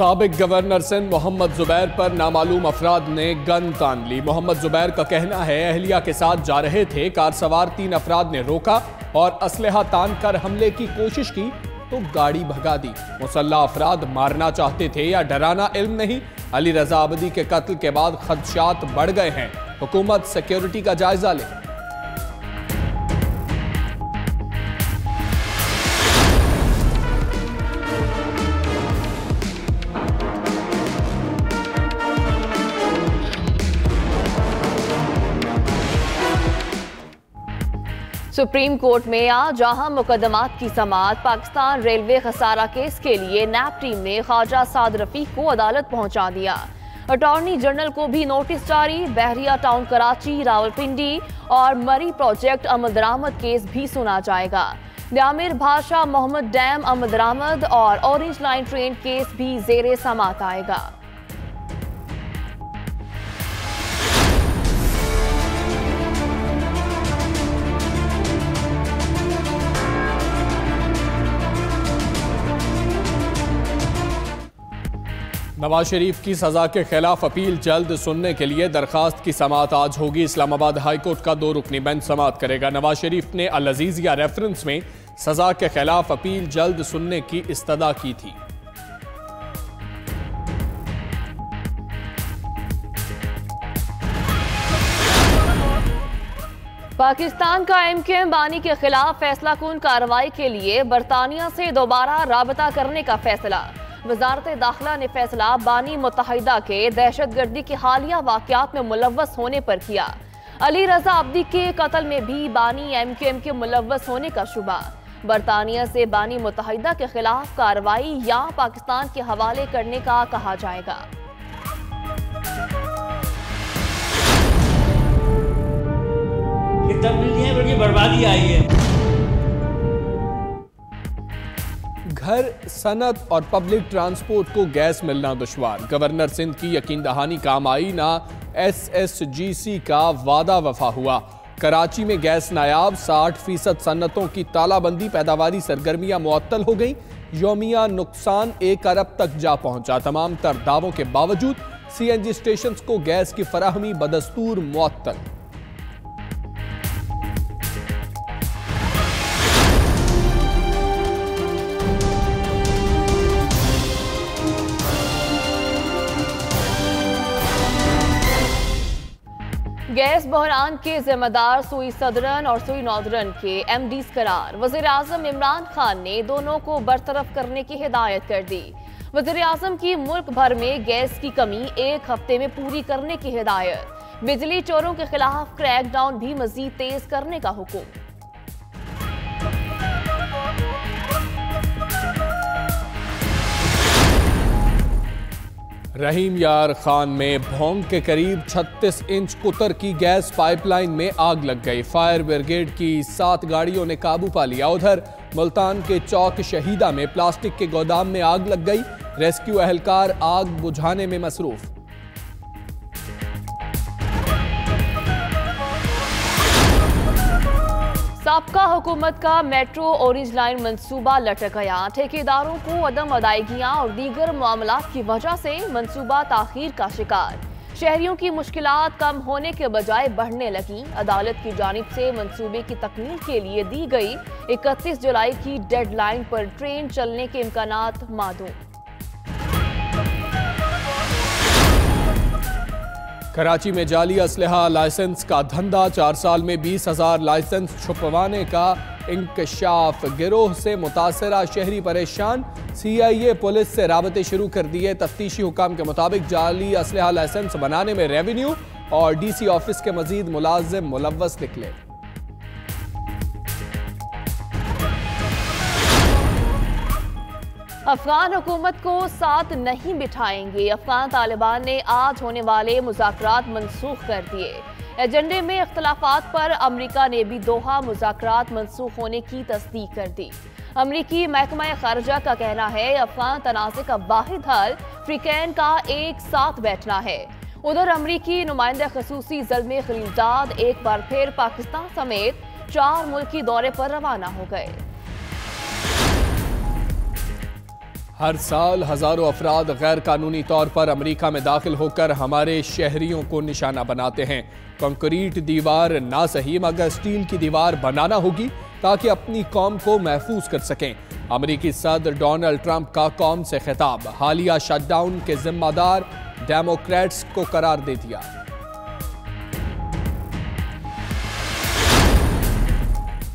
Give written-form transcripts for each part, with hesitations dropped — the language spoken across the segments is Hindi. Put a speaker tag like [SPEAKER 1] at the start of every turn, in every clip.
[SPEAKER 1] साबिक गवर्नर सिंध मोहम्मद जुबैर पर नामालूम अफराद ने गन तान ली। मोहम्मद जुबैर का कहना है अहलिया के साथ जा रहे थे, कार सवार 3 अफराद ने रोका और असलहा तान कर हमले की कोशिश की तो गाड़ी भगा दी। मुसल्लह अफराद मारना चाहते थे या डराना इल्म नहीं। अली रजा अबदी के कत्ल के बाद खदशात बढ़ गए हैं। हुकूमत सिक्योरिटी का जायजा ले।
[SPEAKER 2] सुप्रीम कोर्ट में आज जहां मुकदमात की समाअत पाकिस्तान रेलवे खसारा केस के लिए नैब टीम ने ख्वाजा साद रफीक को अदालत पहुंचा दिया। अटॉर्नी जनरल को भी नोटिस जारी। बहरिया टाउन कराची, रावलपिंडी और मरी प्रोजेक्ट अमल दरामद केस भी सुना जाएगा। आमिर भाषा मोहम्मद डैम अमल दरामद और ऑरेंज लाइन ट्रेन केस भी जेरे समाअत आएगा।
[SPEAKER 1] नवाज शरीफ की सजा के खिलाफ अपील जल्द सुनने के लिए दरखास्त की समाअत आज होगी। इस्लामाबाद हाईकोर्ट का 2 रुकनी बेंच समाअत करेगा। नवाज शरीफ ने अल अजीजिया रेफरेंस में सजा के खिलाफ अपील जल्द सुनने की इस्तदा की थी।
[SPEAKER 2] पाकिस्तान का MQM बानी के खिलाफ फैसला कुन कार्रवाई के लिए बरतानिया से दोबारा राबता करने का फैसला। वजारत दाखिला ने फैसला बानी मुत्तहिदा के दहशतगर्दी के हालिया वाकयात में मुलव्वस होने पर किया। अली रजा अब्दी के कत्ल में भी बानी MQM के मुलव्वस होने का शुबा। बरतानिया से बानी मुत्तहिदा के खिलाफ कार्रवाई या पाकिस्तान के हवाले करने का कहा जाएगा।
[SPEAKER 3] ये तब्दीली है, बड़ी बर्बादी आई है।
[SPEAKER 1] घर, सनत और पब्लिक ट्रांसपोर्ट को गैस मिलना दुश्वार। गवर्नर सिंध की यकीन दहानी काम आई ना। SSGC का वादा वफा हुआ। कराची में गैस नायाब। 60% सन्नतों की तालाबंदी। पैदावारी सरगर्मियां मुअत्तल हो गई। यौमिया नुकसान 1 अरब तक जा पहुंचा। तमाम तर दावों के बावजूद CNG स्टेशन को गैस की फराहमी बदस्तूर मुअत्तल।
[SPEAKER 2] गैस बहरान के जिम्मेदार सुई सदरन और सुई नॉर्दर्न के MDs करार। वज़ीर आज़म इमरान खान ने दोनों को बरतरफ करने की हिदायत कर दी। वज़ीर आज़म की मुल्क भर में गैस की कमी 1 हफ्ते में पूरी करने की हिदायत। बिजली चोरों के खिलाफ क्रैकडाउन भी मजीद तेज करने का हुक्म।
[SPEAKER 1] रहीम यार खान में भोंग के करीब 36 इंच कुतर की गैस पाइपलाइन में आग लग गई। फायर ब्रिगेड की 7 गाड़ियों ने काबू पा लिया। उधर मुल्तान के चौक शहीदा में प्लास्टिक के गोदाम में आग लग गई। रेस्क्यू एहलकार आग बुझाने में मसरूफ।
[SPEAKER 2] साबका हुकूमत का मेट्रो ऑरेंज लाइन मंसूबा लटक गया। ठेकेदारों को अदम अदायगियां और दीगर मामलात की वजह से मंसूबा ताखीर का शिकार। शहरियों की मुश्किलात कम होने के बजाय बढ़ने लगी। अदालत की जानिब से मंसूबे की तकमील के लिए दी गई 31 जुलाई की डेडलाइन पर ट्रेन चलने के इम्कानात मादूम।
[SPEAKER 1] कराची में जाली असलहा लाइसेंस का धंधा। 4 साल में 20,000 लाइसेंस छुपवाने का इंकशाफ। गिरोह से मुतासरा शहरी परेशान। CIA पुलिस से राबते शुरू कर दिए। तफ्तीशी हुकाम के मुताबिक जाली असलहा लाइसेंस बनाने में रेवेन्यू और DC ऑफिस के मजीद मुलाजिम मुलव्वस निकले।
[SPEAKER 2] अफगान हुकूमत को साथ नहीं बिठाएंगे। अफगान तालिबान ने आज होने वाले मुज़ाकरात मनसूख कर दिए। एजेंडे में इख्तलाफात पर अमरीका ने भी दोहा मुज़ाकरात मनसूख होने की तस्दीक कर दी। अमरीकी महकमा खारजा का कहना है अफगान तनाज़े का वाहिद हल फ्रीकैन का एक साथ बैठना है। उधर अमरीकी नुमाइंदा खसूसी ज़ल्मे खलीलजाद एक बार फिर पाकिस्तान समेत 4 मुल्की दौरे पर रवाना हो गए।
[SPEAKER 1] हर साल हजारों अफराद गैर कानूनी तौर पर अमेरिका में दाखिल होकर हमारे शहरियों को निशाना बनाते हैं। कंक्रीट दीवार ना सही मगर स्टील की दीवार बनाना होगी ताकि अपनी कौम को महफूज कर सकें। अमेरिकी सदर डोनाल्ड ट्रंप का कौम से खिताब, हालिया शटडाउन के जिम्मेदार डेमोक्रेट्स को करार दे दिया।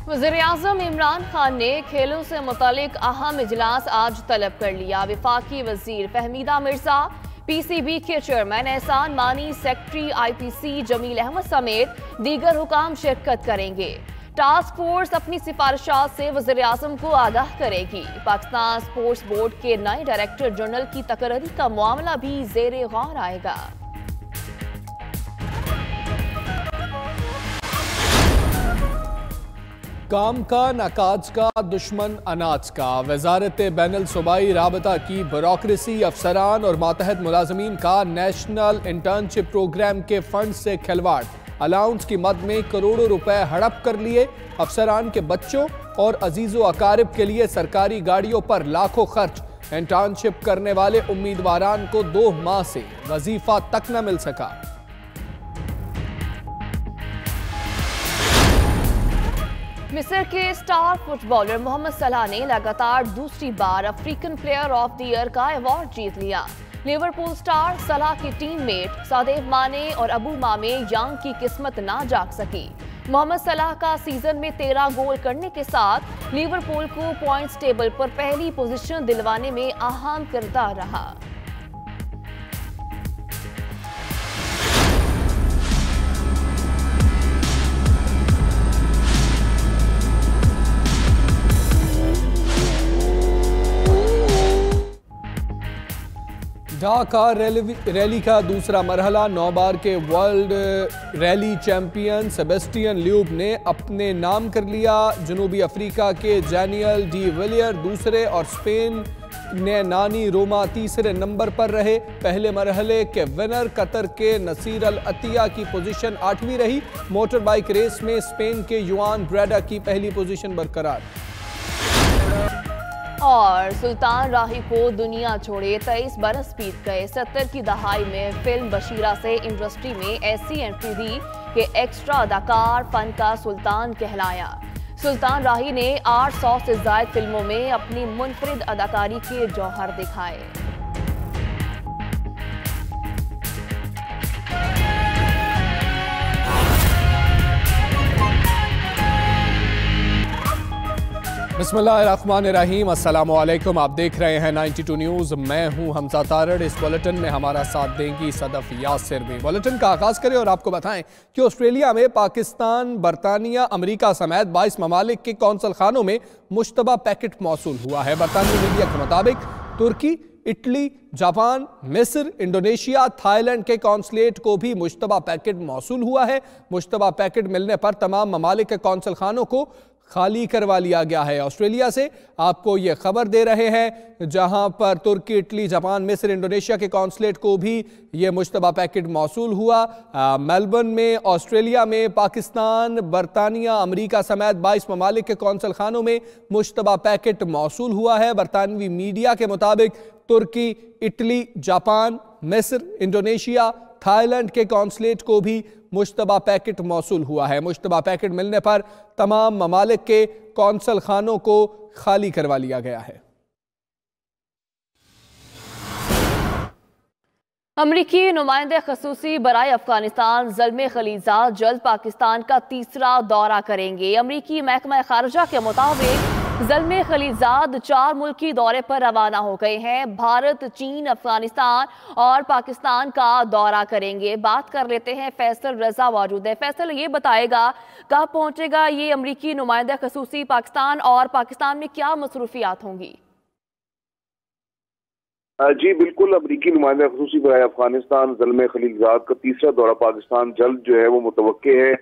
[SPEAKER 2] वज़ीर-ए-आज़म इमरान खान ने खेलों से मुतालिक अहम इजलास आज तलब कर लिया। वफाकी वजीर फहमीदा मिर्जा, PCB के चेयरमैन एहसान मानी, सेक्रेटरी IPC जमील अहमद समेत दीगर हुकाम शिरकत करेंगे। टास्क फोर्स अपनी सिफारिशात से वज़ीर-ए-आज़म को आगाह करेगी। पाकिस्तान स्पोर्ट्स बोर्ड के नए डायरेक्टर जनरल की तकर्री का मामला भी ज़ेरे गौर आएगा।
[SPEAKER 1] काम का नाकाज का दुश्मन अनाज का, वजारत बैनुल सूबाई राबता की ब्यूरोक्रेसी, अफसरान और मातहत मुलाजमीन का नेशनल इंटर्नशिप प्रोग्राम के फंड से खिलवाड़, अलाउंस की मद में करोड़ों रुपए हड़प कर लिए। अफसरान के बच्चों और अजीजों अकारिब के लिए सरकारी गाड़ियों पर लाखों खर्च। इंटर्नशिप करने वाले उम्मीदवारान को 2 माह से वजीफा तक न मिल सका।
[SPEAKER 2] मिस्र के स्टार फुटबॉलर मोहम्मद सलाह ने लगातार दूसरी बार African player of the year का अवार्ड जीत लिया। लिवरपूल स्टार सलाह की टीममेट सादेव माने और अबू मामे यांग की किस्मत ना जाग सकी। मोहम्मद सलाह का सीजन में 13 गोल करने के साथ लिवरपूल को पॉइंट्स टेबल पर पहली पोजीशन दिलवाने में अहम किरदार रहा।
[SPEAKER 1] ढाका रैली का दूसरा मरहला, 9 बार के world rally champion Sebastian lube ने अपने नाम कर लिया। जनूबी अफ्रीका के जैनियल डी विलियर दूसरे और स्पेन ने नानी रोमा तीसरे नंबर पर रहे। पहले मरहले के विनर कतर के नसीर अल अतिया की पोजीशन 8वीं रही। मोटर बाइक रेस में स्पेन के युआन ब्रेडा की पहली पोजीशन बरकरार।
[SPEAKER 2] और सुल्तान राही को दुनिया छोड़े 23 बरस बीत गए। 70 की दहाई में फिल्म बशीरा से इंडस्ट्री में ऐसी एंट्री दी कि एक्स्ट्रा अदाकार फन का सुल्तान कहलाया। सुल्तान राही ने 800 से ज्यादा फिल्मों में अपनी मुनफरिद अदाकारी के जौहर दिखाए।
[SPEAKER 1] बिस्मिल्लाहिर्रहमानिर्रहीम, अस्सलाम वालेकुम। आप देख रहे हैं 92 न्यूज़। मैं हूं हमजा तारड़। इस बुलेटिन में हमारा साथ देंगी सदफ यासिर भी। बुलेटिन का आगाज़ करें और आपको बताएं कि ऑस्ट्रेलिया में पाकिस्तान, बरतानिया, अमेरिका समेत 22 ममालिक के कौंसल खानों में मुश्तबा पैकेट मौसूल हुआ है। बरतानवी मीडिया के मुताबिक तुर्की, इटली, जापान, मिस्र, इंडोनेशिया, थाईलैंड के कौंसलेट को भी मुश्तबा पैकेट मौसूल हुआ है। मुश्तबा पैकेट मिलने पर तमाम ममालिक के कौंसल खानों को खाली करवा लिया गया है। ऑस्ट्रेलिया से आपको ये खबर दे रहे हैं, जहां पर तुर्की, इटली, जापान, मिस्र, इंडोनेशिया के कौंसलेट को भी ये मुश्तबा पैकेट मौसूल हुआ। मेलबर्न में ऑस्ट्रेलिया में पाकिस्तान, बरतानिया, अमेरिका समेत 22 ममालिक के कौंसल खानों में मुश्तबा पैकेट मौसूल हुआ है। बरतानवी मीडिया के मुताबिक तुर्की, इटली, जापान, मिस्र, इंडोनेशिया, थाईलैंड के कौंसलेट को भी मुश्तबा पैकेट मौसूल हुआ है। मुश्तबा पैकेट मिलने पर तमाम ममालिक के कौंसल खानों को खाली करवा लिया गया है।
[SPEAKER 2] अमरीकी नुमाइंदे खसूसी बराए अफगानिस्तान ज़ल्मे खलीलज़ाद जल्द पाकिस्तान का तीसरा दौरा करेंगे। अमरीकी महकमा खारजा के मुताबिक ज़ल्मे खलीलज़ाद 4 मुल्की दौरे पर रवाना हो गए हैं। भारत, चीन, अफगानिस्तान और पाकिस्तान का दौरा करेंगे। बात कर लेते हैं, फैसल रजा मौजूद है। फैसल, ये बताएगा कब पहुंचेगा ये अमरीकी नुमाइंदा खसूसी पाकिस्तान, और पाकिस्तान में क्या मसरूफियात होंगी?
[SPEAKER 4] जी बिल्कुल, अमरीकी नुमाइंदा खसूसी बराए अफगानिस्तान ज़ल्मे खलीलज़ाद का तीसरा दौरा पाकिस्तान जल्द जो है वो मुतवक्के है।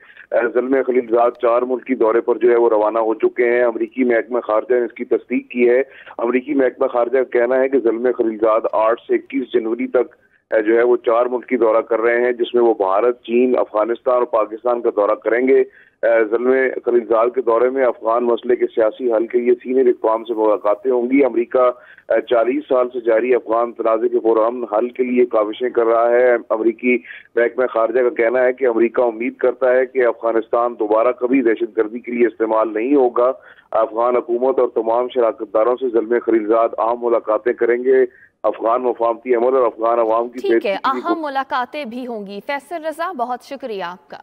[SPEAKER 4] ज़ल्मे खलीलज़ाद 4 मुल्की दौरे पर जो है वो रवाना हो चुके हैं। अमरीकी महकमा खारजा ने इसकी तस्दीक की है। अमरीकी महकमा खारजा का कहना है कि ज़ल्मे खलीलज़ाद 8 से 21 जनवरी तक जो है वो 4 मुल्की दौरा कर रहे हैं, जिसमें वो भारत, चीन, अफगानिस्तान और पाकिस्तान का दौरा करेंगे। ज़ल्मे खलीलजाद के दौरे में अफगान मसले के सियासी हल के लिए सीनियर इक़वाम से मुलाकातें होंगी। अमरीका 40 साल से जारी अफगान तनाज़े के पुरअमन हल के लिए काविशें कर रहा है। अमरीकी महकमा खारजा का कहना है कि अमरीका उम्मीद करता है कि अफगानिस्तान दोबारा कभी दहशतगर्दी के लिए इस्तेमाल नहीं होगा। अफगान हुकूमत और तमाम शराकतदारों से ज़ल्मे खलीलजाद अहम मुलाकातें करेंगे। अफगान मफाहमती अमल और अफगान अवाम की
[SPEAKER 2] ठीक है, अहम मुलाकातें भी होंगी। फैसल रजा, बहुत शुक्रिया आपका।